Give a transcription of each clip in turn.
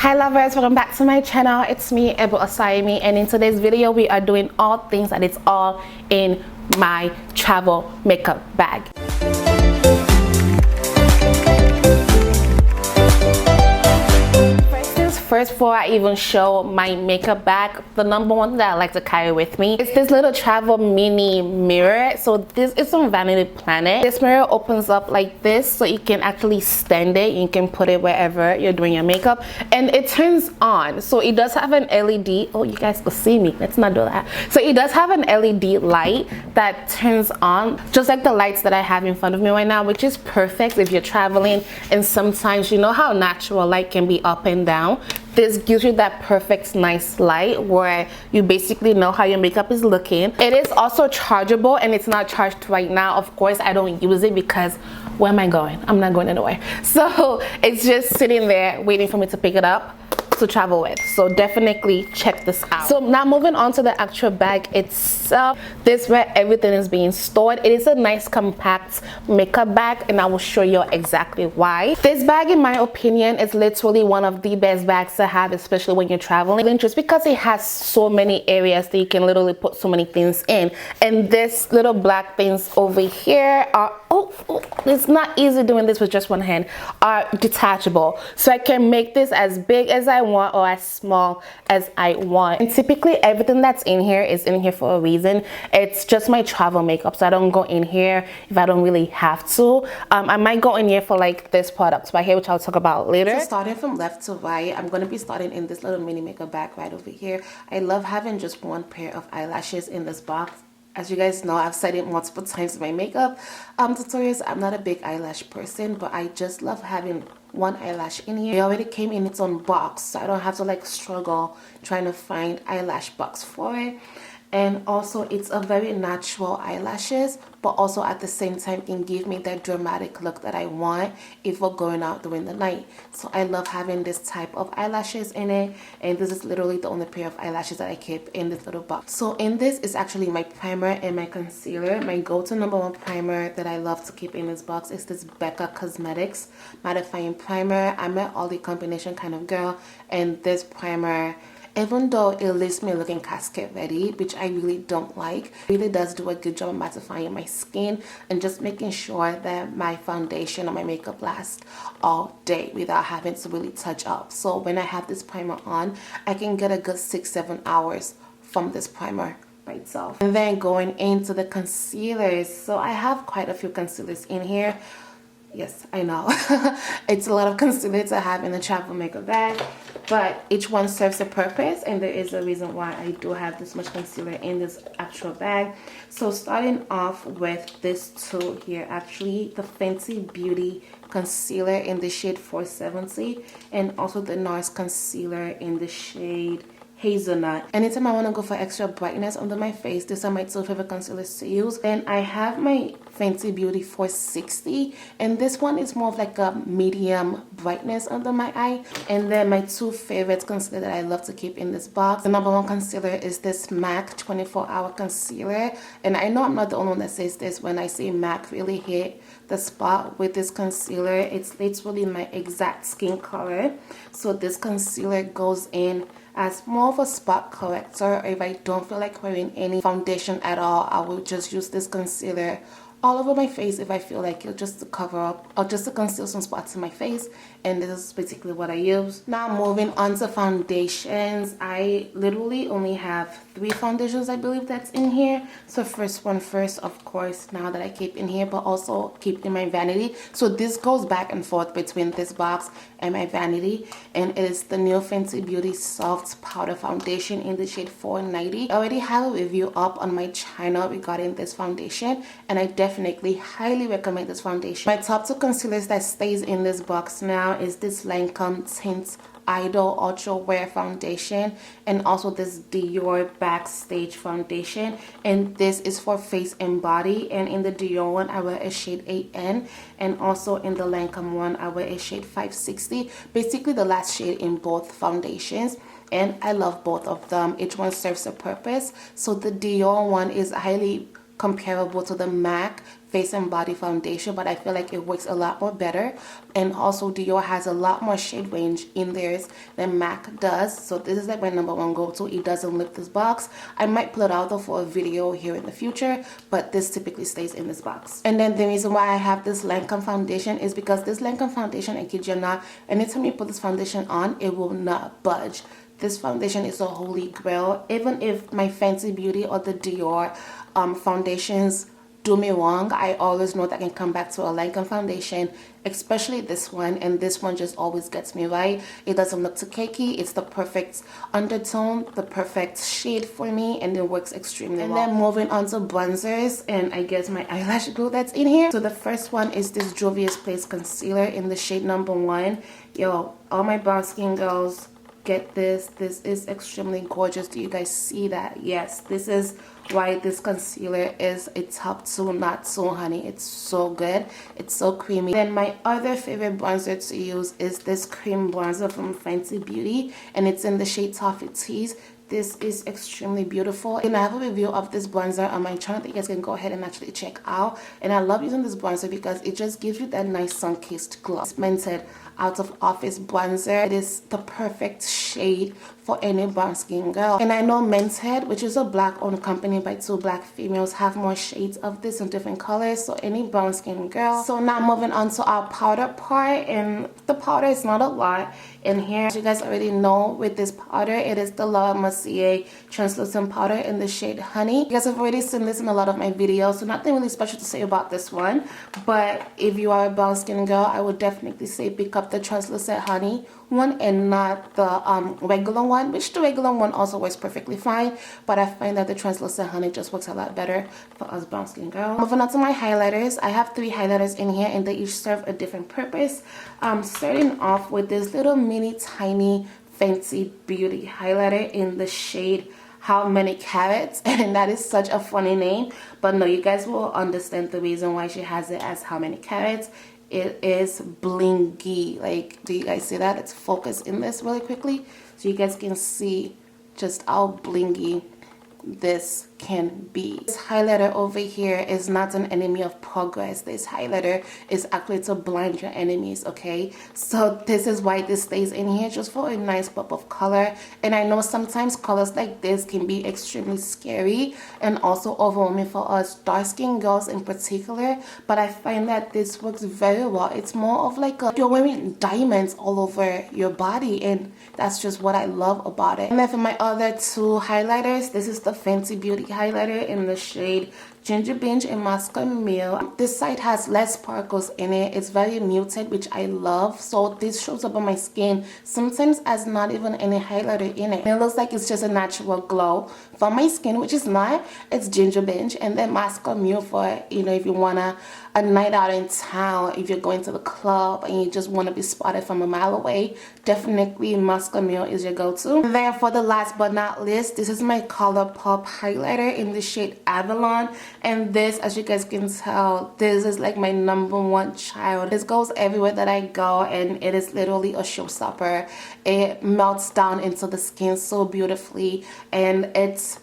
Hi lovers, welcome back to my channel. It's me, eosayemi, and in today's video we are doing all things that it's all in my travel makeup bag. First, before I even show my makeup bag, the number one that I like to carry with me is this little travel mini mirror. So this is from Vanity Planet. This mirror opens up like this, so you can actually stand it. You can put it wherever you're doing your makeup, and it turns on. So it does have an LED. Oh, you guys can see me. Let's not do that. So it does have an LED light that turns on, just like the lights that I have in front of me right now, which is perfect if you're traveling and sometimes you know how natural light can be up and down. This gives you that perfect nice light where you basically know how your makeup is looking. It is also chargeable and it's not charged right now. Of course, I don't use it because where am I going? I'm not going anywhere. So it's just sitting there waiting for me to pick it up to travel with. So definitely check this out. So now moving on to the actual bag itself, this is where everything is being stored. It is a nice compact makeup bag, and I will show you exactly why. This bag, in my opinion, is literally one of the best bags to have, especially when you're traveling, just because it has so many areas that you can literally put so many things in. And this little black things over here are it's not easy doing this with just one hand, are detachable, so I can make this as big as I want or as small as I want. And typically everything that's in here is in here for a reason. It's just my travel makeup, so I don't go in here if I don't really have to. I might go in here for like this product right here, which I'll talk about later. So starting from left to right, I'm going to be starting in this little mini makeup bag right over here. I love having just one pair of eyelashes in this box. As you guys know, I've said it multiple times in my makeup tutorials, I'm not a big eyelash person, but I just love having one eyelash in here. It already came in its own box, so I don't have to like struggle trying to find eyelash box for it. And also it's a very natural eyelashes, but also at the same time can give me that dramatic look that I want if we're going out during the night. So I love having this type of eyelashes in it, and this is literally the only pair of eyelashes that I keep in this little box. So in this is actually my primer and my concealer. My go-to number one primer that I love to keep in this box is this Becca Cosmetics mattifying primer. I'm an all-day combination kind of girl, and this primer, even though it leaves me looking casket ready, which I really don't like, it really does do a good job of mattifying my skin and just making sure that my foundation or my makeup lasts all day without having to really touch up. So when I have this primer on, I can get a good 6-7 hours from this primer by itself. And then going into the concealers, so I have quite a few concealers in here. Yes, I know. It's a lot of concealer to have in a travel makeup bag, but each one serves a purpose, and there is a reason why I do have this much concealer in this actual bag. So starting off with this two here, actually the Fenty Beauty concealer in the shade 470, and also the NARS concealer in the shade Hazelnut. Anytime I want to go for extra brightness under my face, these are my two favorite concealers to use. Then I have my Fenty Beauty 460, and this one is more of like a medium brightness under my eye. And then my two favorite concealer that I love to keep in this box, the number one concealer is this MAC 24-hour concealer. And I know I'm not the only one that says this when I say MAC really hit the spot with this concealer. It's literally my exact skin color, so this concealer goes in as more of a spot corrector. If I don't feel like wearing any foundation at all, I will just use this concealer all over my face if I feel like it, just to cover up or just to conceal some spots in my face. And this is basically what I use. Now moving on to foundations, I literally only have 3 foundations, I believe, that's in here. So first one first, of course, now that I keep in here, but also keep in my vanity. So this goes back and forth between this box and my vanity, and it is the new Fenty Beauty Soft Powder Foundation in the shade 490. I already have a review up on my channel regarding this foundation, and I definitely highly recommend this foundation. My top 2 concealers that stays in this box now is this Lancome Tint Idol Ultra Wear Foundation, and also this Dior Backstage Foundation, and this is for face and body. And in the Dior one I wear a shade 8N, and also in the Lancome one I wear a shade 560, basically the last shade in both foundations. And I love both of them. Each one serves a purpose. So the Dior one is highly comparable to the MAC Face and Body Foundation, but I feel like it works a lot more better. And also Dior has a lot more shade range in theirs than MAC does. So this is like my number one go-to. It doesn't lift this box. I might pull it out though for a video here in the future, but this typically stays in this box. And then the reason why I have this Lancome foundation is because this Lancome foundation, I kid you not, anytime you put this foundation on, it will not budge. This foundation is a holy grail. Even if my Fenty Beauty or the Dior foundations do me wrong, I always know that I can come back to a Lancome foundation, especially this one, and this one just always gets me right. It doesn't look too cakey. It's the perfect undertone, the perfect shade for me, and it works extremely well. And then moving on to bronzers, and I guess my eyelash glue that's in here. So the first one is this Juvia's Place concealer in the shade number 1. Yo, all my brown skin girls, get this. This is extremely gorgeous. Do you guys see that? Yes, this is why this concealer is a top 2 not so honey. It's so good. It's so creamy. Then my other favorite bronzer to use is this cream bronzer from Fenty Beauty, and it's in the shade Toffee Tease. This is extremely beautiful, and I have a review of this bronzer on my channel that you guys can go ahead and actually check out. And I love using this bronzer because it just gives you that nice sun-kissed glow. It's Mented Out of Office bronzer. It is the perfect shade for any brown skin girl. And I know Mented, which is a black owned company by 2 black females, have more shades of this in different colors, so any brown skin girl. So now moving on to our powder part, and the powder is not a lot in here. As you guys already know, with this powder, it is the Laura Mercier translucent powder in the shade Honey. You guys have already seen this in a lot of my videos, so nothing really special to say about this one. But if you are a brown skin girl, I would definitely say pick up the translucent Honey one and not the regular one, which the regular one also works perfectly fine, but I find that the translucent Honey just works a lot better for us brown skin girls. Moving on to my highlighters, I have 3 highlighters in here, and they each serve a different purpose. Starting off with this little mini tiny Fenty Beauty highlighter in the shade How Many Carats, and that is such a funny name, but no, you guys will understand the reason why she has it as How Many Carats. It is blingy. Like, do you guys see that? Let's focus in this really quickly so you guys can see just how blingy this can be. This highlighter over here is not an enemy of progress. This highlighter is actually to blind your enemies, okay? So this is why this stays in here, just for a nice pop of color. And I know sometimes colors like this can be extremely scary and also overwhelming for us dark skin girls in particular, but I find that this works very well. It's more of like you're wearing diamonds all over your body, and that's just what I love about it. And then for my other 2 highlighters, this is the Fenty Beauty highlighter in the shade Ginger Binge and Moscow Mule. This side has less sparkles in it. It's very muted, which I love. So this shows up on my skin sometimes as not even any highlighter in it. And it looks like it's just a natural glow for my skin, which is not. It's Ginger Binge, and then Moscow Mule for, you know, if you wanna a night out in town, if you're going to the club and you just want to be spotted from a mile away, definitely Moscow Mule is your go-to. And then for the last but not least, this is my ColourPop highlighter in the shade Avalon. And this, as you guys can tell, this is like my number 1 child. This goes everywhere that I go, and it is literally a showstopper. It melts down into the skin so beautifully, and it's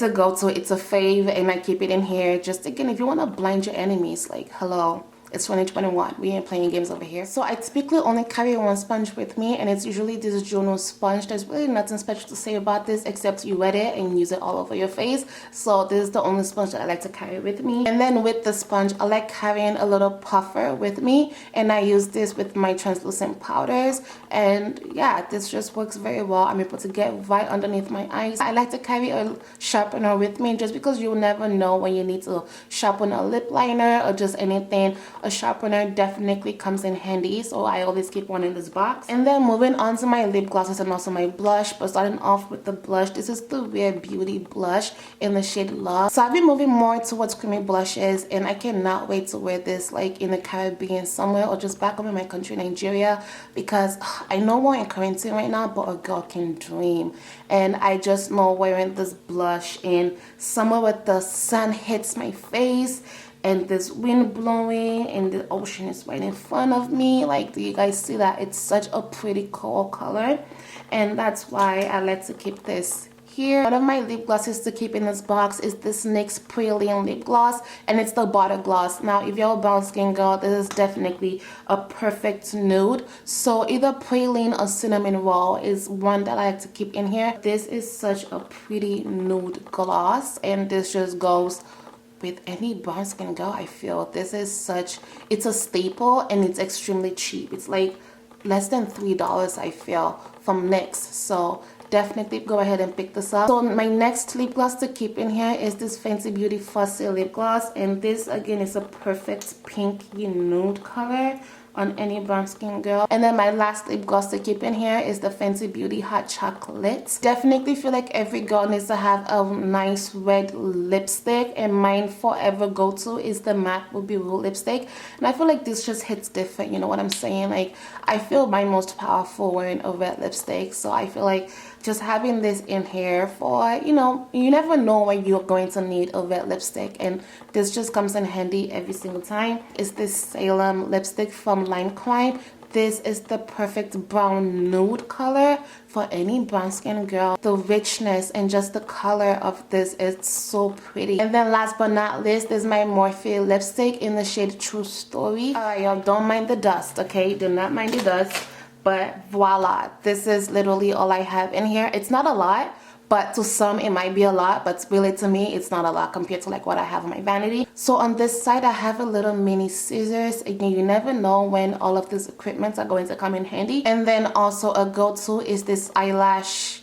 a go-to, it's a fave, and I keep it in here just again if you want to blind your enemies. Like, hello, it's 2021, we ain't playing games over here. So I typically only carry 1 sponge with me, and it's usually this Juno sponge. There's really nothing special to say about this except you wet it and use it all over your face. So this is the only sponge that I like to carry with me. And then with the sponge, I like carrying a little puffer with me, and I use this with my translucent powders. And yeah, this just works very well. I'm able to get right underneath my eyes. I like to carry a sharpener with me just because you'll never know when you need to sharpen a lip liner or just anything. A sharpener definitely comes in handy, so I always keep one in this box. And then moving on to my lip glosses and also my blush, but starting off with the blush, this is the Rare Beauty blush in the shade Love. So I've been moving more towards creamy blushes, and I cannot wait to wear this like in the Caribbean somewhere or just back home in my country, Nigeria, because I know we're in quarantine right now, but a girl can dream. And I just know wearing this blush in summer with the sun hits my face and this wind blowing and the ocean is right in front of me. Like, do you guys see that? It's such a pretty cool color, and that's why I like to keep this here. One of my lip glosses to keep in this box is this NYX Praline lip gloss, and it's the butter gloss. Now if you're a brown skin girl, this is definitely a perfect nude. So either Praline or Cinnamon Roll is one that I like to keep in here. This is such a pretty nude gloss, and this just goes with any brown skin girl. I feel this is such, it's a staple and it's extremely cheap. It's like less than $3, I feel, from NYX. So definitely go ahead and pick this up. So my next lip gloss to keep in here is this Fenty Beauty Fussy lip gloss, and this again is a perfect pinky nude color on any brown skin girl. And then my last lip gloss to keep in here is the Fenty Beauty Hot Chocolate. Definitely feel like every girl needs to have a nice red lipstick, and mine forever go-to is the matte Ruby Rouge lipstick. And I feel like this just hits different, you know what I'm saying? Like, I feel my most powerful wearing a red lipstick, so I feel like just having this in here for, you know, you never know when you're going to need a red lipstick, and this just comes in handy every single time. It's this Salem lipstick from Lime Crime. This is the perfect brown nude color for any brown skin girl. The richness and just the color of this is so pretty. And then last but not least is my Morphe lipstick in the shade True Story. Alright, y'all, don't mind the dust, okay? Do not mind the dust. But voila, this is literally all I have in here. It's not a lot, but to some it might be a lot, but really to me it's not a lot compared to like what I have on my vanity. So on this side I have a little mini scissors. Again, you never know when all of these equipments are going to come in handy. And then also a go-to is this eyelash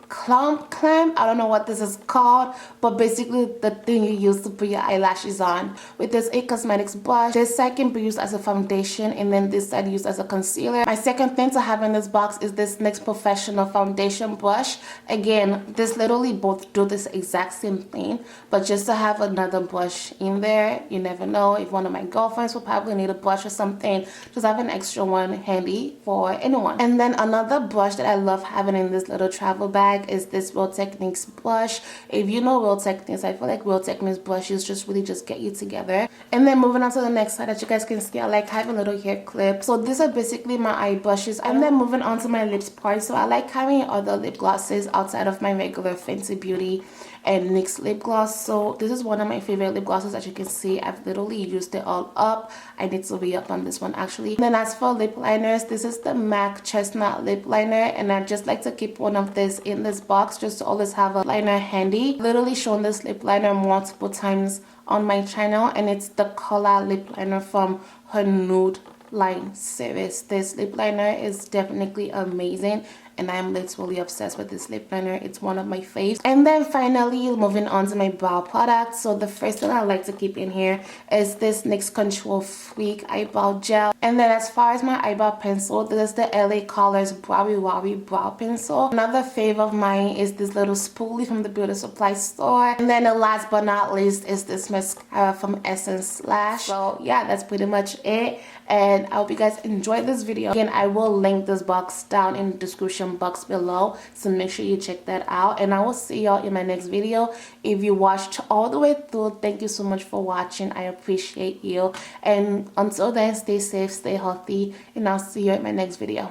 clamp. I don't know what this is called, but basically the thing you use to put your eyelashes on. With this It Cosmetics brush, this side can be used as a foundation, and then this side used as a concealer. My second thing to have in this box is this NYX Professional foundation brush. Again, this literally both do this exact same thing, but just to have another brush in there, you never know if one of my girlfriends will probably need a brush or something. Just have an extra one handy for anyone. And then another brush that I love having in this little travel bag is this Real Techniques brush. If you know Real Techniques, I feel like Real Techniques brushes just really just get you together. And then moving on to the next side, that you guys can see, I like having little hair clips. So these are basically my eye brushes. And then moving on to my lips part, so I like having other lip glosses outside of my regular Fenty Beauty and NYX lip gloss. So this is one of my favorite lip glosses. As you can see, I've literally used it all up. I need to re-up on this one actually. And then as for lip liners, this is the MAC Chestnut lip liner, and I just like to keep one of this in this box just to always have a liner handy. Literally shown this lip liner multiple times on my channel, and it's the Color lip liner from her Nude line series. This lip liner is definitely amazing, and I'm literally obsessed with this lip liner. It's one of my faves. And then finally, moving on to my brow products. So the first thing I like to keep in here is this NYX Control Freak eyebrow gel. And then as far as my eyebrow pencil, this is the LA Colors Browy Wowy brow pencil. Another fave of mine is this little spoolie from the beauty supply store. And then the last but not least is this mascara from Essence Slash. So yeah, that's pretty much it. And I hope you guys enjoyed this video. Again, I will link this box down in the description box below, so make sure you check that out, and I will see y'all in my next video. If you watched all the way through, thank you so much for watching. I appreciate you, and until then, stay safe, stay healthy, and I'll see you in my next video.